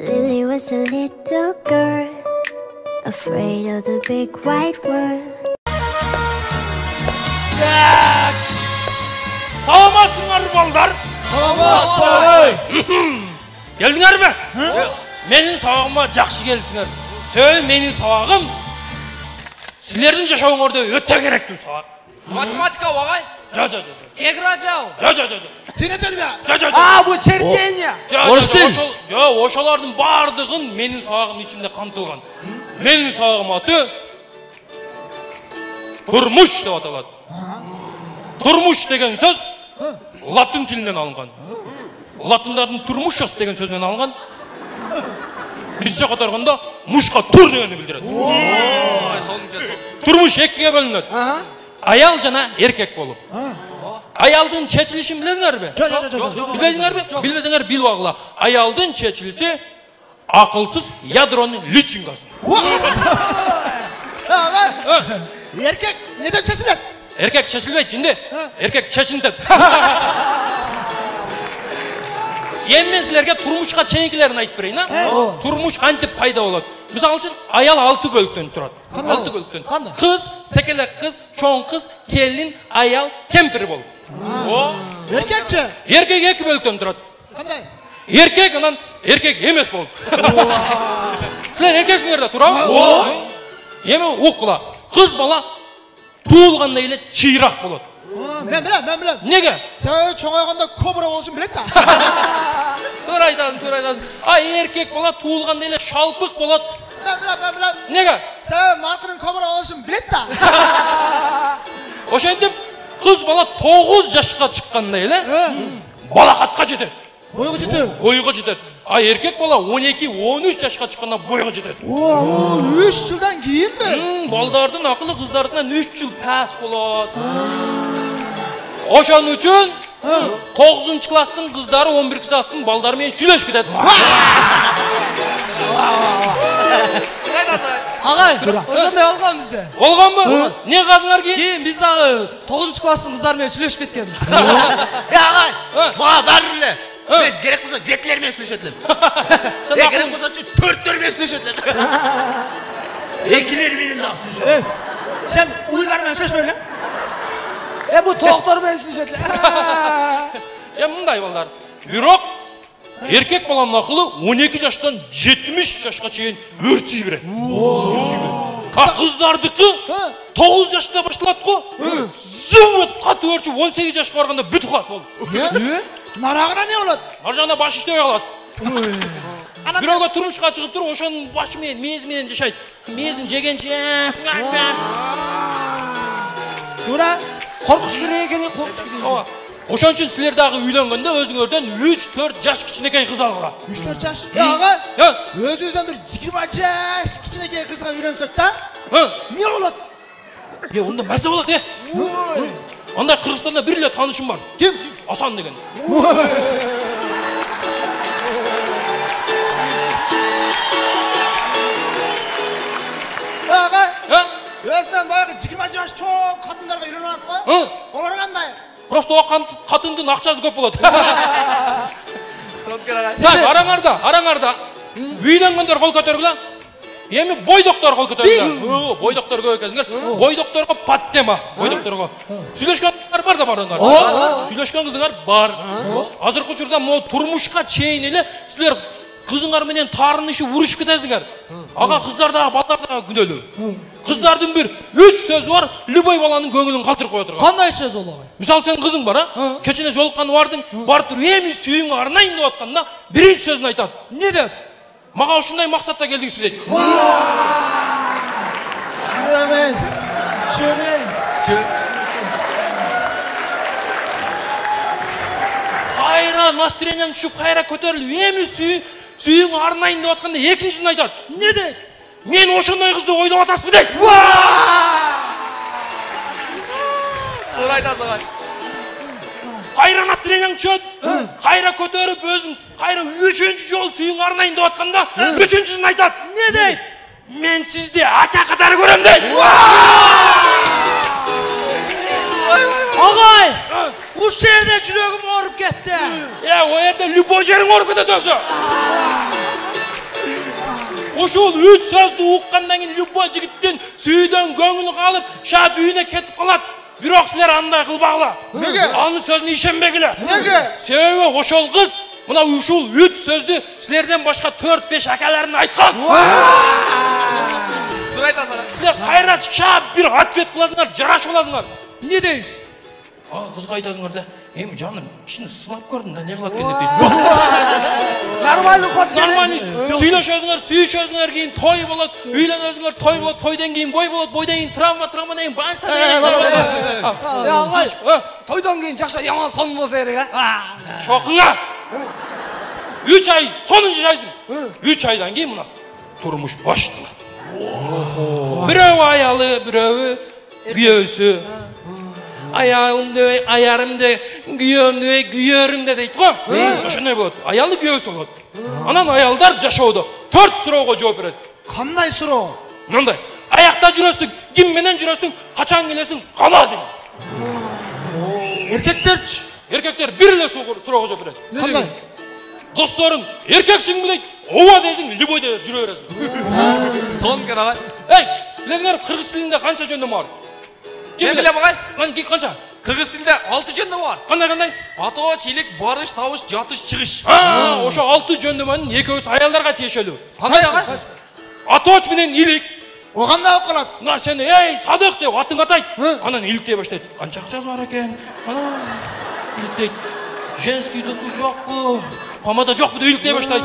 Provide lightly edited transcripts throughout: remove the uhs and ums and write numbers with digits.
Lily was a little girl, afraid of the big white world. Salamasınlar balдар. Salamat. Geldingер mi? Menin sağıma жақсы келдіңер. Сөй менің сағым сілердің жашауыңызда өте керекті сағым. Математика оғай? Жа. География? Жа. Тенетелбе. А, бұл чертение. Ошалардың бардығын менің сағым ішімде қамтылған. Менің сағым аты тұрмыш деп аталады. Тұрмыш деген сөз латын тілінен алынған. Латындардың тұрмышос деген сөзінен алынған. Бізше қатарғанда мұшқа тұр дегенді білдіреді. Тұрмыш екіге бөлінеді. Аял жана еркек болып. Аялдың чечілішін білесіңер бе? Білбесіңер бе? Білбесіңер білу ағыла. Аялдың чечілісі ақылсыз ядроның личингасын. Erkek neden çeşilet? Erkek çeşilmейді жинде. Erkek çeşінтеді. Мен сілерге тұрмышқа чейінкілерін айтып берейін. Тұрмыш қантып пайда болады. Мысалы үшін аял 6 бөліктен тұрады. 6 бөліктен. Қыз, секелек қыз, чоң қыз, келін, аял, кемпір болып. Erkekçe. Еркек 2 бөліктен тұрады. Қандай? Еркек анан еркек емес болып. Сілер еркексіңдер де тұра ма? Еме оқыла. Қыз бала туылғанда еле чирақ болады. Ben bilem. Неге? Sen çoğayğanda kobra olsun bilet da. Төр айтасың. Еркек бала туылғанда еле шалпық болады. Ben bilem. Неге? Sen narkının kobra olsun bilet da. Ошентип қыз бала 9 жашқа шыққанда еле балақатқа жетеді. Boygu ciddi. Бойға жетеді. Еркек бала 12-13 жашқа шыққанда бойға жетеді. 3 yıldan giyin mi? Балдардың ақылы қыздардынан 3 жыл пәс болады. Ошон үчүн 9 класстың қыздары 11 класстың балдарымен сүйлөшүп кетет. Ағай, ошондай алған бізде. Болған ба? Не қазыңар кейін? Кейін біз дағы 9 класстың қыздармен сүйлөшүп кеткенбіз. Ағай, маған бәрілі. Мен керек болса жетілермен сүйлөшетілем. Керек болса 4-4-мен сүйлөшетілем. Екілермен de сүйлөшетілем. Sen uylarмен söyleşme öyle. Bu doktorмен сүйлөшетілем. Мындай балдар. Бирок еркек баланың ақылы 12 жаштан 70 жашқа чейин өрчүй берет. Қыздардыкы 9 жашта башталат го. Зым өтүп каты өрчүп 18 жашқа барганда бүт кат болду. Narağına ne olur? Ар жагында баш иштебей калат. Бирөөгө турмушка чыгып туруп, ошонун башы менен, мези менен жашайт. Мезин жегенче. Тура. Коркуш керек экен, коркуш керек. Ошон үчүн силер дагы үйлөнгөндө өзүңөрдөн 3-4 жаш кичинекей кыз алгыла. 3-4 yaş. Ya ağa. Özünüzden bir 20 yaş kiçinekey kızga үйрөнсөк da. Ne olur? Онда мәсе болот, Андай Кыргызстанда бир эле таанышым бар. Kim? Асан деген. Ağa. Özünden bayağı 20 yaş çok kadınlarga үйрөнүп атат го. Олар кандай? Просто катындын акчасы көп болот. Араңарда. Үйлөнгөндөр кол көтөргүлө. Эми бойдоктор кол көтөргүлө. Бойдоктор көп экенсиңер. Бойдокторго паттема. Бойдокторго. Сүйлөшкөн кыздар бар да барыңар. Сүйлөшкөн кыздар бар. Азыркы учурда могу турмушка чейин эле силер кызыңар менен таарынышып урушуп кетесиңер. Ага кыздар дагы, балдар дагы күнөөлүү. Кыздардын бир 3 сөзү бар, любой баланын көңүлүн калтырып кое турган. Кандай сөз ол агай? Мисалы сен кызың бар, кечине жолукканы бардың, барып туруп эми сүйүүңү арнайын деп атканда, биринчи сөзүн айтат. Не деп? Мага ушундай максатта келдиңиз дейт. Чөмей. Кайра настроениең түшүп, кайра көтөрүлүп, эми сүйүүңү арнайын деп атканда экинчисин айтат. Не дейт? Мен ошондой кызды ойлоп атасызбы дейт. Туура айтасың агай. Кайра настроениең түшөт, кайра көтөрүп өзүң, кайра 3-чү жолу сүйүүңү арнайын деп атканда, 3-чүсүн айтат. Не дейт? Мен сизди ака катары көрөм дейт. Агай! Ушул жерде жүрөгүм ооруп кетти. О жерде любой жериң ооруп кетет өзү. ошол 3 сөздү уккандан кийин любой жигиттин сүйдөн көңүлү калып, шаат үйүнө кетип калат. Бирок силер андай кылбагыла. Неге? Анын сөзүнө ишенбегиле. Неге? Себеби ошол кыз мына ушул 3 сөздү силерден башка 4-5 акаларына айткан. Тура айтасың. Силер кайра шаап бир ответ кыласыңар, жарашып аласыңар. Не дейсиз? Кызга айтасыңар да, эми жаным, кичине сынап көрдүм да, не кылат экен деп дейсиз. Нормально ход. Нормально. Сүйлөшөсүңөр, сүйүшөсүңөр, кийин той болот, үйлөнөсүңөр, той болот, тойдон кийин бой болот, бойдон кийин травмадан кийин банча. Аңгай, тойдон кийин жакша яман сон болсо керек, а? Шокуңа. 3 ай сонун жашайсың. 3 айдан кийин мына турмуш башталат. Бирөө аялы, бирөө күйөөсү. Аялымды, аярымды, күйөөмдү, күйөрүмдү дейт го. Ошондой болот. Аялы күйөөсү болот. Анан аялдар жашоодо 4 суроого жооп берет. Кандай суроо? Мындай. Аякта жүрөсүң, ким менен жүрөсүң, качан келесиң, кана дейт. Эркектерчи? Эркектер бир эле суроого жооп берет. Кандай? Досторум, эркексиңби дейт, ооба дейсиң, любойдо жүрө бересиң. Сон керагай. Эй, билесиңер, кыргыз тилинде канча жөндөм бар? Мен билем агай. Канча? Кыргыз тилинде 6 жөндөм бар. Кандай? Атоо, чилик, барыш, табыш, жатыш, чыгыш. Ошо 6 жөндөмөнүн экөөсү аялдарга тиешелүү. Кандай агай? Атооч менен илик. О кандай болуп калат? Мына сен, эй, Садык деп атыңды атайт. Анан иликтей баштайт. Канча акчасы бар экен? Анан иликтейт. Женский дуку жокпу? Помада жокпу деп иликтей баштайт.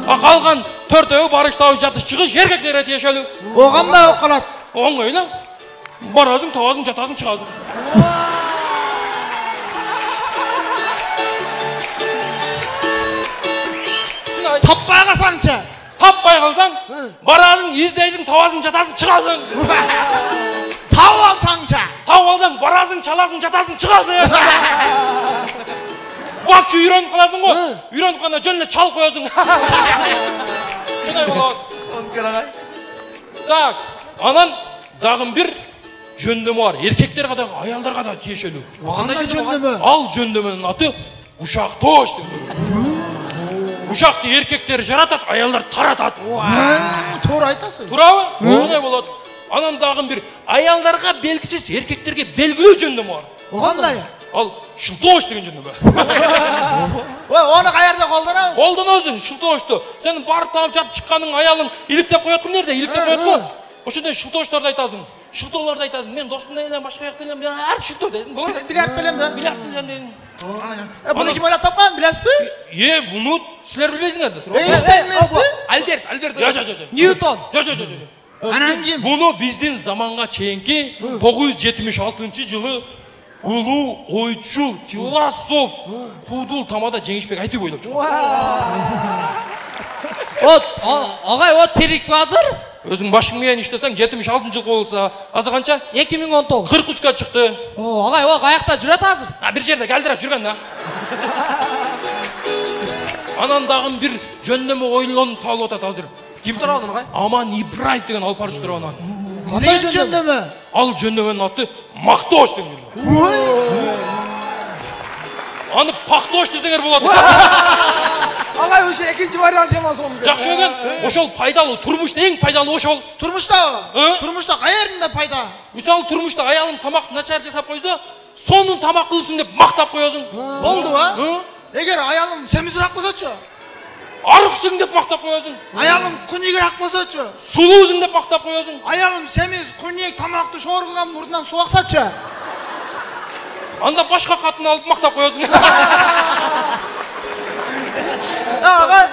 Калган 4-өө барыш, табыш, жатыш, чыгыш эркектерге тиешелүү. О кандай болуп калат? Оңой эле. Барасың, табасың, жатасың, чыгасың. Таппай калсаңчы? Таппай калсаң, барасың, издейсиң, табасың, жатасың, чыгасың. Тауып алсаңчы? Тауып алсаң, барасың, чаласың, жатасың, чыгасың. Вообще үйрөнүп каласың го. Үйрөнүп калганда жөн эле чалып коесуң. Ушундай болот. Сон керагай. Так, анан дагы бир жөндөмү бар. Эркектерге дагы, аялдарга да тиешелүү. Кандай жөндөмү? Ал жөндөмөнүн аты ушактооч деп. Ушакты эркектер жаратат, аялдар таратат. Туура айтасың. Туурабы? Ушундай болот. Анан дагы бир аялдарга белгисиз, эркектерге белгилүү жөндөмү бар. О кандай? Ал шылтооч деген жөндөмү. Ой, оны каерде колдонобуз? Колдоносуң шылтоочту. Сен барып таап жатып чыкканың аялың иликтеп коет эмнерде? Иликтеп коет го. Ошондой шылтоочторду айтасың. Шылтоолорду айтасың. Мен достум менен башка жакта элем, ар шылтоо дедим. Болот. Билет делем да? Билет делем дедим. Буну ким ойлоп тапкан, билесизби? Буну силер билбейсиңер да. Эйнштейн эмеспи? Альберт. Жо. Ньютон. Жо. Анан ким? Буну биздин заманга чейинки 976-жылы улуу ойчул, философ Кудул Тамада Жеңишбек айтып ойлоп чыккан. Агай, о тирикпи азыр? Өзүң башың менен иштесең 76-жылкы болса, азыр канча? 2019. 43-ка чыкты. Агай, о каякта жүрөт азыр? Бир жерде калдырап жүргөн да. Анан дагы бир жөндөмү ойлонуп табылып атат азыр. Ким турабы агай? Аман Ибраев деген алпарчы турабы анан. Кандай жөндөмү? Ал жөндөмөнүн аты Мактооч деген. Аны Пактооч десеңер болот. Агай, ошо экинчи вариант эмес болду. Жакшы экен. Ошол пайдалуу, турмушта эң пайдалуу ошол. Турмуштабы? Турмушта каеринде пайда? Мисалы турмушта аялың тамак начар жасап койсо, сонун тамак кылсын деп мактап коесуң. Болдубу? Эгер аялым семизирак болсочу? Арыксың деп мактап коесуң. Аялым кунигирак болсочу? Сулуусуң деп мактап коесуң. Аялым семиз, куник, тамакты шоор кылган мурдунан суу аксачу? Анда башка катын алып мактап коесуң. Ага.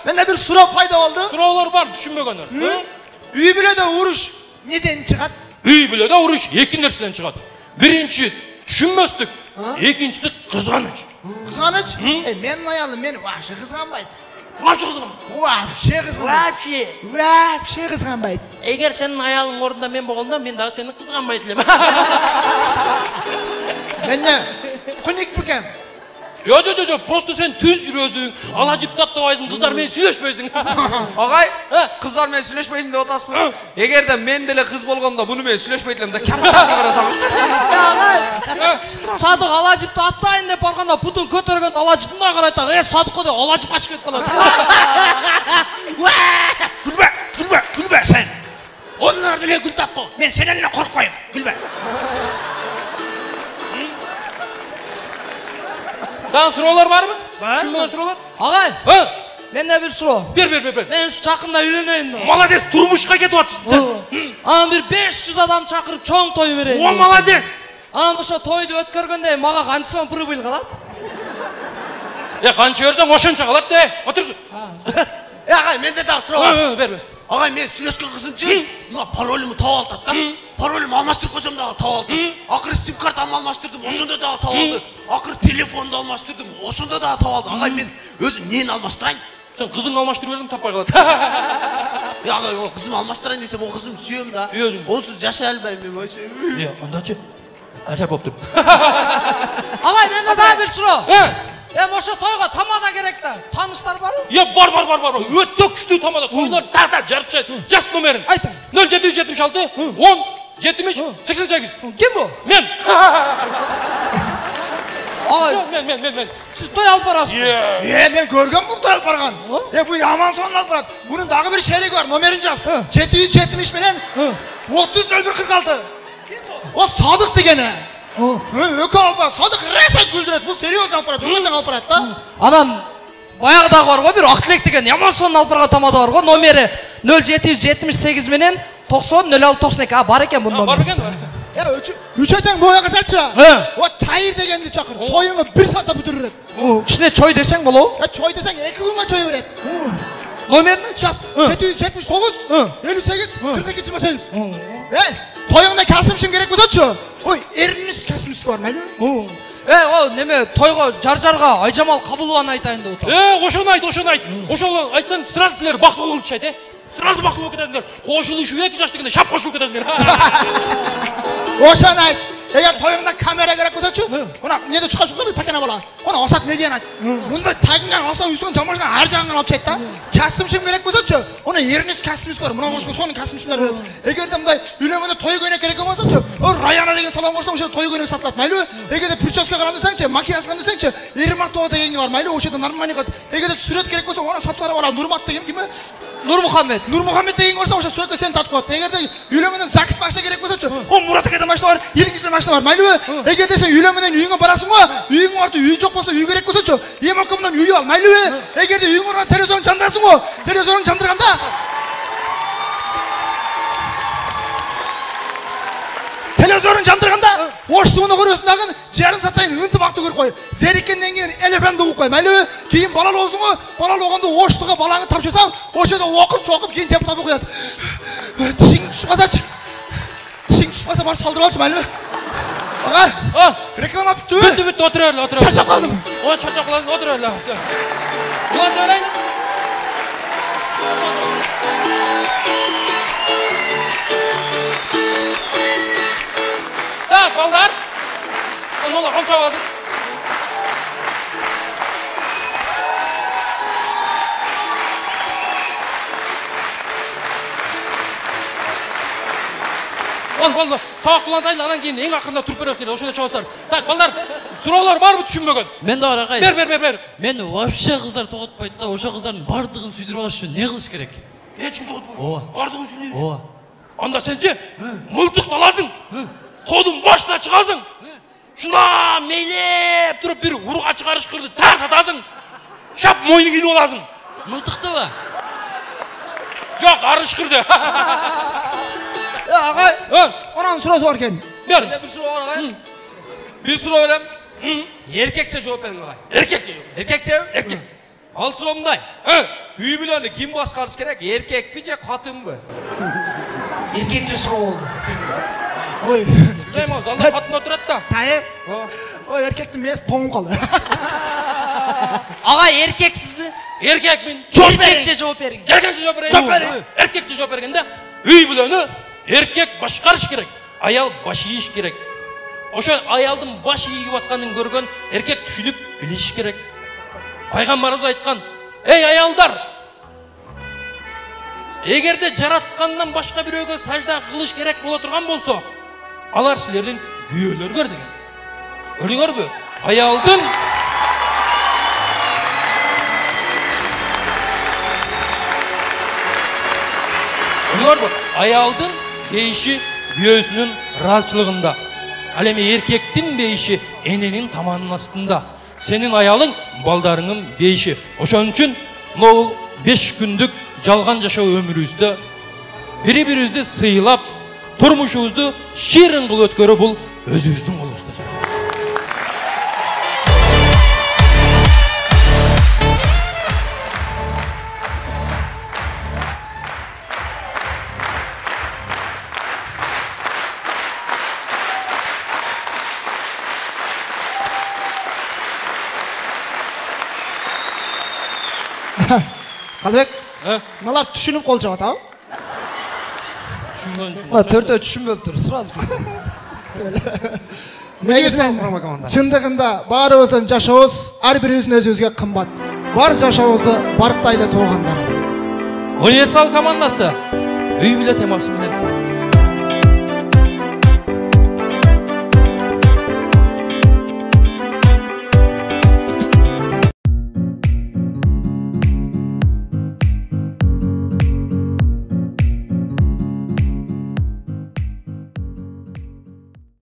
Менде бир суроо пайда болду. Суроолор бар, түшүнбөгөндөр. Үй бүлөдө уруш неден чыгат? Үй бүлөдө уруш эки нерседен чыгат. Биринчи түшүнбөстүк, экинчиси кызганыч. Кызганыч? Менин аялым мени вообще кызганбайт. Вообще кызганбайт. Вообще кызганбайт. Вообще кызганбайт. Эгер сенин аялың ордунда мен болгондо, мен дагы сени кызганбайт элем. Менне куник бекем. Жо, просто сен түз жүрөсүң, ала жип таттабайсың, кыздар менен сүйлөшпөйсүң. Агай, кыздар менен сүйлөшпөйсүң деп атасызбы? Эгерде мен деле кыз болгондо буну менен сүйлөшпөйт элем да, капитасына карасаңыз. Агай, Садык ала жипти аттайын деп барганда путун көтөргөн ала жип мындай карайт. Садыкка деп ала жип качып кетип калат. күлбө. Men senenle korkmayım. Gülme. Daha sorular var mı? Var. Düşünmeden sorular? Ağay, Ha? mende bir soru. Bir. Ben şu çakında үйленейin. Malades, turmuşka ketip atıyorsun sen. Ama bir 500 adam çakırıp çoğun toy vereyim. O malades. Ama şu toydu ötkörgönde maga kançıson pırı kalat. Ya kança örsen oşunça kalat de. Otursun. Ağay, mende daha sıra var. Ver. Ağay, men süйлesken kızımчы, mına parolümü tap altat da. Parolümü almaştırıp koysam daha tap aldı. Akırı sim kartamı almaştırdım, osunda daha tap aldı. Akırı telefonu da almaştırdım, osunda daha tap aldı. Ağay, men özüm neyini almaştırayım? Sen kızın almaştırıp versin tapay kalat. Ya ağay, o kızımı almaştırayım desem o kızım süyüm da. Süyözüm. Onsuz yaşay almayayım ben. Ya ondaçı. Acayip optum. Ağay, mende daha bir soru. He? Oşo toyga tamada gerek de. Tanışlar var mı? Ya var. Ötte güçlü tamada. Toylar tartar jarıp Just numerin. Aytın. 0776 10 70 88. Kim bu? Men. Ağay, Men. siz toy alıp barasınız. Men görgөн bu toy bargan. Bu yaman son alıp barat. Bunun dağı bir şerigi var, nomerin jaz. 770 menen 300146. O Sadık degene. Ökü alıp barat. Sadık reset güldüret. Bu seriyoz alıp barat. Ökünden alıp barat da. Anam bayağıda var go bir Aklek деген яман сонун алып барган тамада бар го номери 0778 менен 90 06 92 бар экен бунун Var mı номери. kendi var? Ya üçeten boya kısatçı. O Tahir degenini çakır. Toyunu bir saatte bitirir. Кичине чой десең болобу? Ya çoy desen 2 gün çoy verir. Номерин Jaz 779 58 42 28. Toyunda kasımşım gerek bolsa-çı. Oy, eriniz kasımşım var mı? о неме тойго жаржарга Айжамал Кабылованы айтайын деп атам. Ошону айт. Ошону айтсаң сразу силер бактылуу болуп чейт, Сразу бактылуу болуп кетесиңер. Кошулушу 2 жаш дегенде шап кошулуп кетесиңер. Oşan ayt. Eğer toyunda kamera gerek bolsa-çı, ona ne de çıkışıkta bir pakana bola. Ona osat ne diyen ayt. Bunda tagından aslan üstüne çamaşırdan her jagından alıp çekti. Kasımşım gerek bolsa-çı, ona yeriniz kasımşım var. Buna boşqa sonun kasımşımlar. Eğer de bunday üleminde toy göйнек gerek bolsa-çı, o Rayana деген salon bolsa oşa toy göйнек satılat. Maylı. Eğer de prическа карам десең-çи, макияж карам десең-çи, 20 тоğa дегенге бар. Maylı oşada нормальный кат. Eğer de сүрөт керек болса, ona сапсара бала Нурмат деген ким? Нурмухаммед. Нурмухаммед деген болса оша сөйткө сен татып коет. Эгерде үйлөнгөндөн ЗАГС машина керек болсочу, о Мурат акайдан машина бар, Илгизде машина бар. Майлыбы? Эгерде сен үйлөнгөндөн үйүңө барасың го, үйүң орто үй жок болсо үй керек болсочу, эмокомдон үй ал. Майлыбы? Эгерде үйүң орто телевизорун жандырасың го, телевизорун жандырганда телевизорун жандырганда оштугуну көрөсүң дагы жарым сааттан ынтып акты көрүп кой. Зериккенден кийин элефант угуп кой. Майлыбы? Кийин бала болсуң го, бала болгондо оштуга балаңы тапшырсаң, ошодо окуп чокуп кийин теп табып коет. Тишиң түшүп калсачы. Тишиң түшүп калса бар салдырып алчы, майлыбы? Ага. Реклама бүттүбү? Бүттү, отура бер, Шарчап калдым. О, шарчап калдым, отура бер. Улан жарайын. Так, балдар. Онола конча басып. Болды. Сабақ қылантайын, анан кейін ең ақырында тұрып бересіңдер, ошода чабасыздар. Так, балдар, суроолор барбы түшүнбөгөн? Мен да бар агай. Бер. Мени вообще кыздар тоготпойт да, ошо кыздардын бардыгын сүйдүрүп алыш үчүн не кылыш керек? Эч ким тоготпойт. Ооба. Бардыгын сүйлөйбүз. Ооба. Анда сенчи мылтыкты аласың. Тодун башына чыгасың. Шуна мейлеп туруп бир урга чыгарышкырды тар сатасың. Шап мойнун кийинип аласың. Мылтыктыбы? Жок, арышкырды. Ya ağay, onun sırası var ekan. Бер. Bir soru var ağay. Bir soru verem. Erkekçe cevap verin ağay. Erkekçe. Erkek. Al soru mınday. Үй бүлөнү kim башкарыш керек? Erkek mi же катын mı? Эркекче суроо болду. Oy. Дейм, залда катын отурат да. Tayı. O erkektin mesi toğum kaldı. Агай, эркексизби? Erkekmin. Эркекче жооп бериң. Erkekçe жооп берейин. Erkekçe жооп бергенде үй бүлөнү erkek башкарыш керек. Аял баш ийиш керек. Ошо аялдын баш ийип атканын көргөн эркек түшүнүп билиш керек. Пайгамбарыбыз айткан: "Эй аялдар! Эгерде жараткандан башка бирөөгө сажда кылыш керек боло турган болсо, алар силердин күйөөлөргөр" деген. Көрдүңөрбү? Аялдын Аялдын дейиши күйөөсүнүн ыраазычылыгында. Ал эми эркектин бейиши эненин таманынын астында. Сенин аялың балдарыңын бейиши. Ошон үчүн бул 5 күндүк жалган жашоо өмүрүбүздө бири-бирибизди сыйлап, турмушубузду ширин кылып өткөрүү бул өзүбүздүн колубузда. Қалыбек, Э? мыналар түшүнүп кол жабат, а? Түшүнгөн Мына төртөө түшүнбөптүр, сразу. Негизинен чындыгында баарыбыздын жашообуз ар бирибиздин өзүбүзгө кымбат. Бар жашообузду барктайлы туугандар. Универсал командасы үй бүлө темасы менен